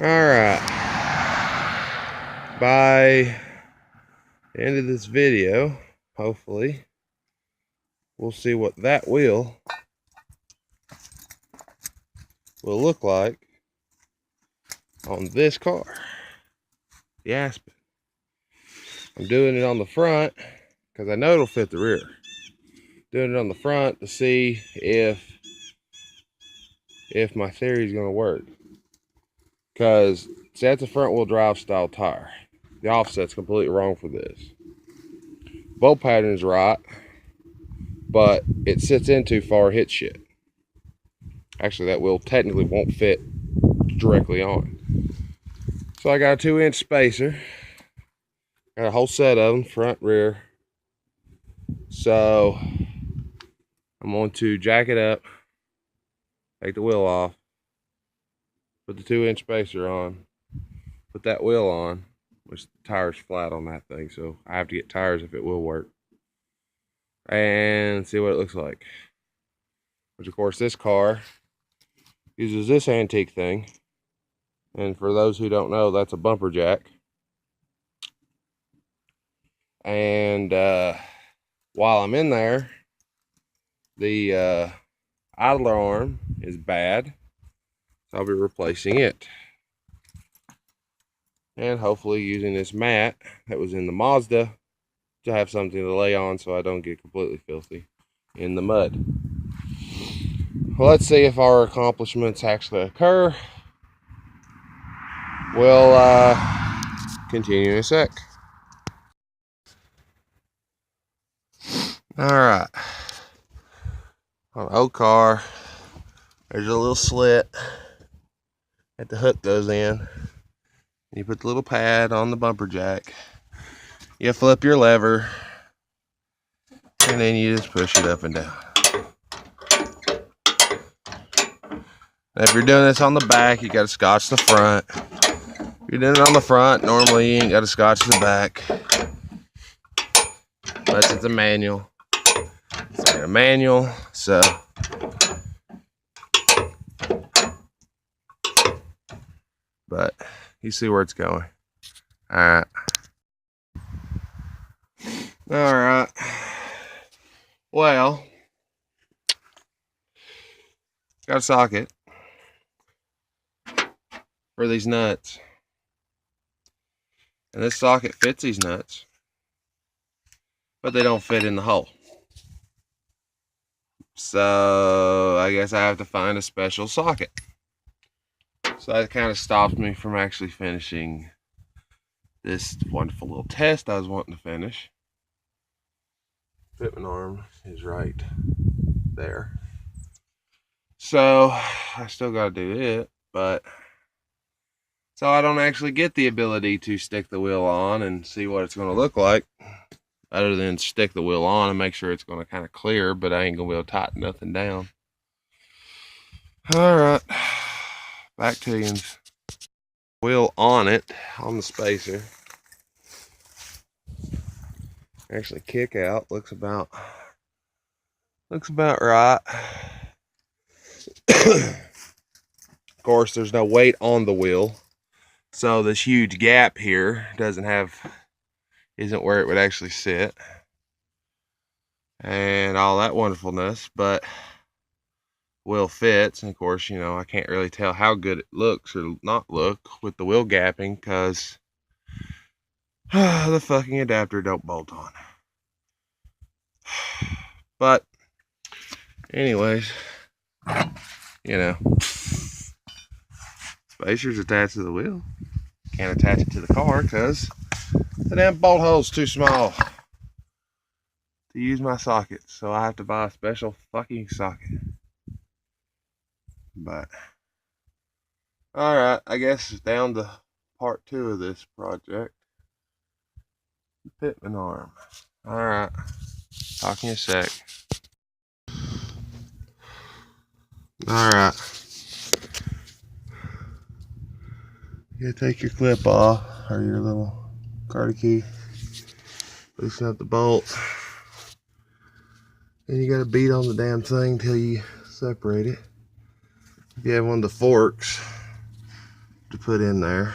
Alright, by the end of this video, hopefully, we'll see what that wheel will look like on this car, the Aspen. I'm doing it on the front because I know it'll fit the rear. Doing it on the front to see if my theory is going to work. Because that's a front wheel drive style tire. The offset's completely wrong for this. Bolt pattern's right, but it sits in too far, hits shit. Actually, that wheel technically won't fit directly on. So I got a 2-inch spacer. Got a whole set of them, front, rear. So I'm going to jack it up, take the wheel off, put the 2-inch spacer on, put that wheel on, which the tire's flat on that thing, so I have to get tires if it will work, and see what it looks like. Which, of course, this car uses this antique thing, and for those who don't know, that's a bumper jack. And while I'm in there, the idler arm is bad, so I'll be replacing it. And hopefully using this mat that was in the Mazda to have something to lay on so I don't get completely filthy in the mud. Well, let's see if our accomplishments actually occur. We'll continue in a sec. Alright. On an old car, there's a little slit that the hook goes in. You put the little pad on the bumper jack. You flip your lever, and then you just push it up and down. And if you're doing this on the back, you got to scotch the front. If you're doing it on the front, normally you ain't got to scotch the back. Unless it's a manual. It's a manual, so. But you see where it's going. Alright. Alright. Well, got a socket for these nuts. And this socket fits these nuts, but they don't fit in the hole. So I guess I have to find a special socket. So that kind of stops me from actually finishing this wonderful little test I was wanting to finish. Pitman arm is right there. So I still got to do it, but so I don't actually get the ability to stick the wheel on and see what it's going to look like, other than stick the wheel on and make sure it's going to kind of clear, but I ain't going to be able to tighten nothing down. All right. Back to you. Wheel on it, on the spacer. Actually kick out, looks about right. Of course, there's no weight on the wheel, so this huge gap here isn't where it would actually sit, and all that wonderfulness, but wheel fits. And of course, you know, I can't really tell how good it looks or not look with the wheel gapping, because the fucking adapter don't bolt on. But anyways, you know, spacer's attached to the wheel. Can't attach it to the car because the damn bolt hole's too small to use my socket, so I have to buy a special fucking socket. But alright, I guess it's down to part 2 of this project. The pitman arm. Alright, talk in a sec. Alright, you gotta take your clip off, or your little cardi key, loosen up the bolt, and you gotta beat on the damn thing till you separate it. If you have one of the forks, to put in there.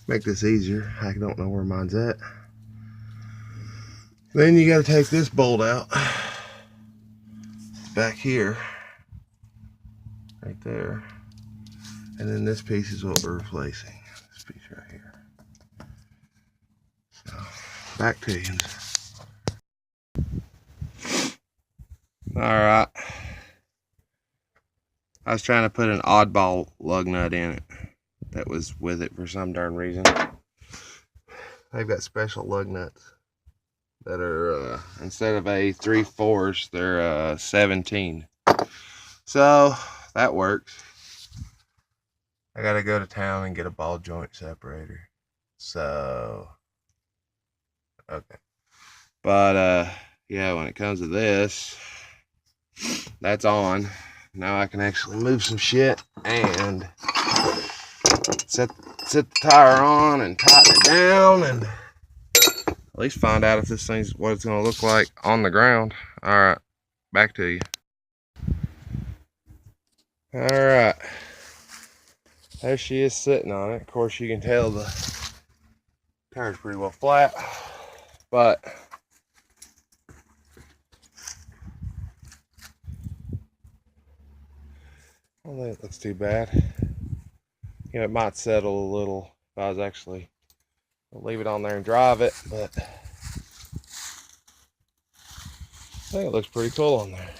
Make this easier. I don't know where mine's at. Then you got to take this bolt out. Back here. Right there. And then this piece is what we're replacing. This piece right here. So, back to you. Alright. I was trying to put an oddball lug nut in it that was with it for some darn reason. They've got special lug nuts that are, instead of a 3/4, they're 17. So, that works. I gotta go to town and get a ball joint separator. So, okay. But, yeah, when it comes to this, that's on. Now I can actually move some shit and set the tire on and tighten it down and at least find out if this thing's what it's gonna look like on the ground. Alright, back to you. Alright. There she is sitting on it. Of course you can tell the tire's pretty well flat, but I don't think it looks too bad. You know, it might settle a little if I was actually I'll leave it on there and drive it, but I think it looks pretty cool on there.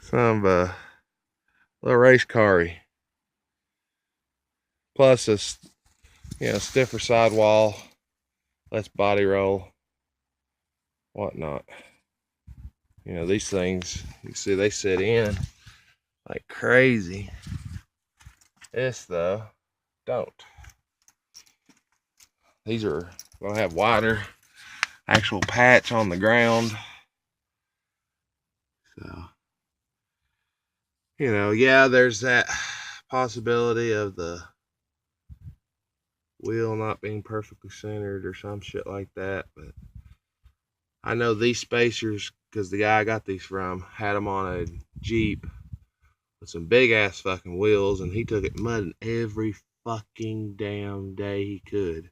Some little race car-y. Plus a stiffer sidewall, less body roll, whatnot. You know, these things, you see they sit in like crazy. This though, don't. These are gonna have wider actual patch on the ground. So, you know, yeah, there's that possibility of the wheel not being perfectly centered or some shit like that, but I know these spacers, because the guy I got these from had them on a Jeep with some big ass fucking wheels, and he took it mudding every fucking damn day he could,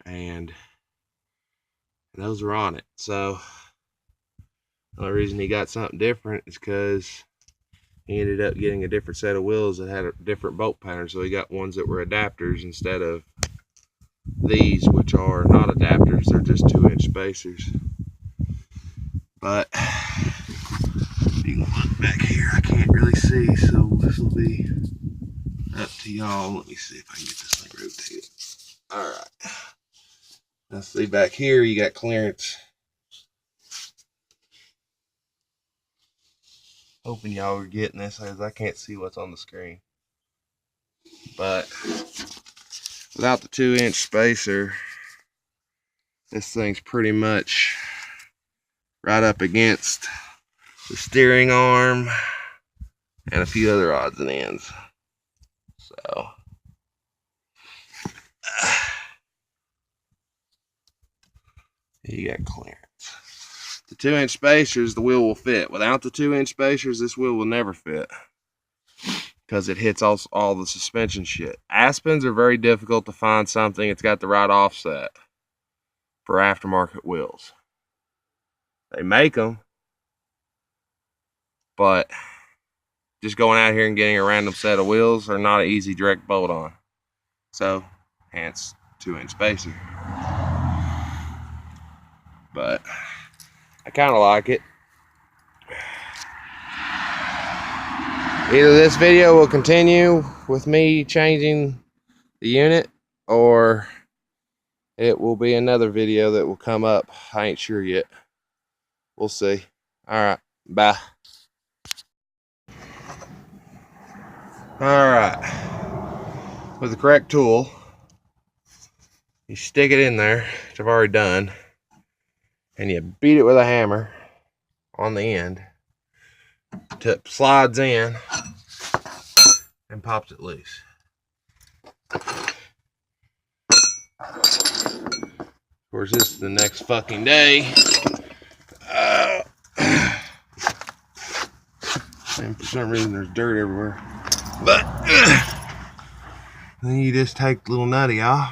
and those were on it. So the only reason he got something different is because he ended up getting a different set of wheels that had a different bolt pattern. So he got ones that were adapters instead of these, which are not adapters, they're just 2-inch spacers. But if you can look back here, I can't really see, so this will be up to y'all. Let me see if I can get this thing rotated. Alright. Now see back here, you got clearance. Hoping y'all are getting this, because I can't see what's on the screen. But without the 2-inch spacer, this thing's pretty much right up against the steering arm and a few other odds and ends. So you got clearance. The 2-inch spacers, the wheel will fit. Without the 2-inch spacers, this wheel will never fit, because it hits all the suspension shit. Aspens are very difficult to find something that's got the right offset for aftermarket wheels. They make them, but just going out here and getting a random set of wheels are not an easy direct bolt on. So, hence 2-inch spacer. But I kind of like it. Either this video will continue with me changing the unit, or it will be another video that will come up. I ain't sure yet. We'll see. Alright, bye. Alright. With the correct tool, you stick it in there, which I've already done, and you beat it with a hammer on the end till it slides in and pops it loose. Of course, this is the next fucking day. And some reason there's dirt everywhere. But then you just take the little nutty off.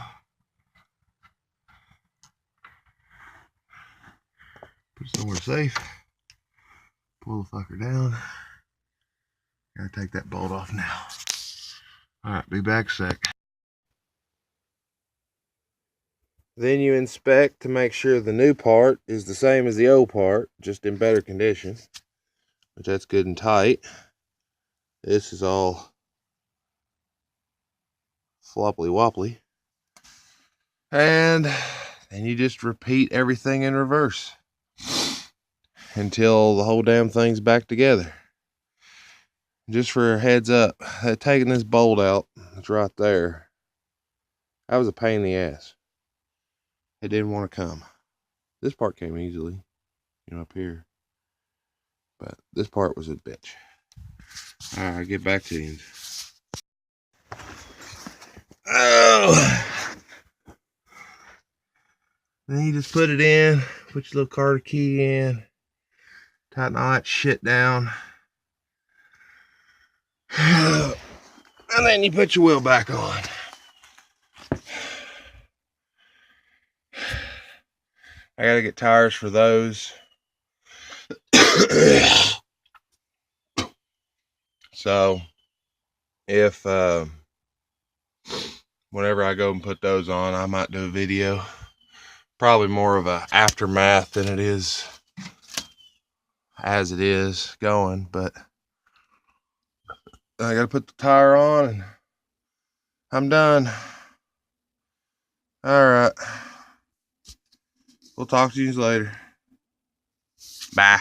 Put it somewhere safe. Pull the fucker down. Gotta take that bolt off now. Alright, be back a sec. Then you inspect to make sure the new part is the same as the old part, just in better condition. Which that's good and tight. This is all floppily wobbly. And then you just repeat everything in reverse until the whole damn thing's back together. Just for a heads up, taking this bolt out, it's right there. That was a pain in the ass. It didn't want to come. This part came easily, you know, up here. But this part was a bitch. Alright, I'll get back to you. Oh! Then you just put it in, put your little Carter key in, tighten all that shit down. And then you put your wheel back on. I gotta get tires for those. So if whenever I go and put those on, I might do a video. Probably more of a aftermath than it is as it is going, but I gotta put the tire on and I'm done. Alright. We'll talk to you later. Bye.